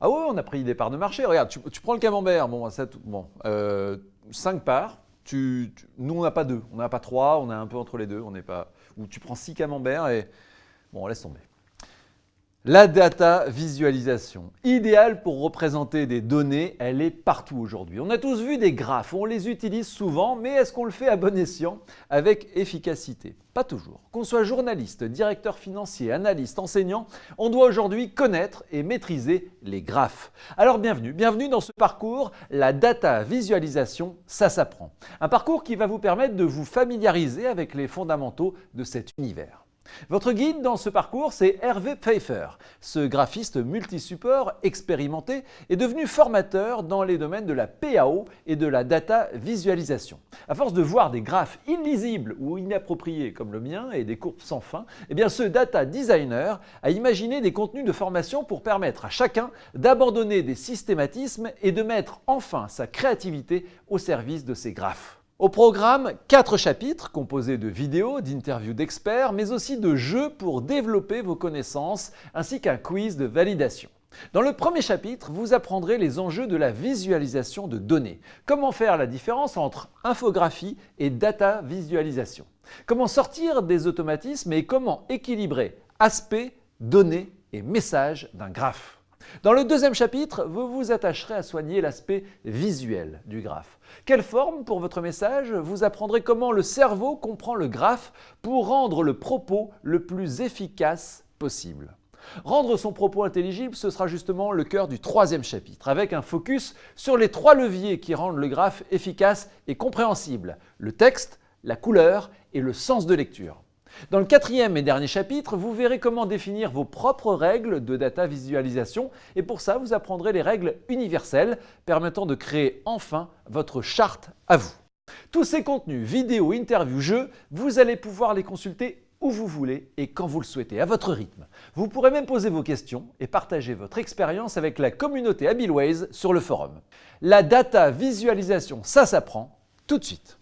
Ah ouais, on a pris des parts de marché. Regarde, tu prends le camembert, bon, 5 parts. Nous, on n'a pas 2, on n'a pas 3, on est un peu entre les deux. On n'est pas, ou tu prends 6 camemberts et bon, laisse tomber. La data visualisation, idéale pour représenter des données, elle est partout aujourd'hui. On a tous vu des graphes, on les utilise souvent, mais est-ce qu'on le fait à bon escient, avec efficacité? Pas toujours. Qu'on soit journaliste, directeur financier, analyste, enseignant, on doit aujourd'hui connaître et maîtriser les graphes. Alors bienvenue dans ce parcours, la data visualisation, ça s'apprend. Un parcours qui va vous permettre de vous familiariser avec les fondamentaux de cet univers. Votre guide dans ce parcours, c'est Hervé Pfeiffer. Ce graphiste multi-support expérimenté est devenu formateur dans les domaines de la PAO et de la data visualisation. À force de voir des graphes illisibles ou inappropriés comme le mien et des courbes sans fin, eh bien ce data designer a imaginé des contenus de formation pour permettre à chacun d'abandonner des systématismes et de mettre enfin sa créativité au service de ces graphes. Au programme, 4 chapitres composés de vidéos, d'interviews d'experts, mais aussi de jeux pour développer vos connaissances, ainsi qu'un quiz de validation. Dans le premier chapitre, vous apprendrez les enjeux de la visualisation de données. Comment faire la différence entre infographie et data visualisation. Comment sortir des automatismes et comment équilibrer aspects, données et messages d'un graphe. Dans le deuxième chapitre, vous vous attacherez à soigner l'aspect visuel du graphe. Quelle forme pour votre message? Vous apprendrez comment le cerveau comprend le graphe pour rendre le propos le plus efficace possible. Rendre son propos intelligible, ce sera justement le cœur du troisième chapitre, avec un focus sur les 3 leviers qui rendent le graphe efficace et compréhensible: le texte, la couleur et le sens de lecture. Dans le 4e et dernier chapitre, vous verrez comment définir vos propres règles de data visualisation et pour ça, vous apprendrez les règles universelles permettant de créer enfin votre charte à vous. Tous ces contenus, vidéos, interviews, jeux, vous allez pouvoir les consulter où vous voulez et quand vous le souhaitez, à votre rythme. Vous pourrez même poser vos questions et partager votre expérience avec la communauté Habilways sur le forum. La data visualisation, ça s'apprend tout de suite.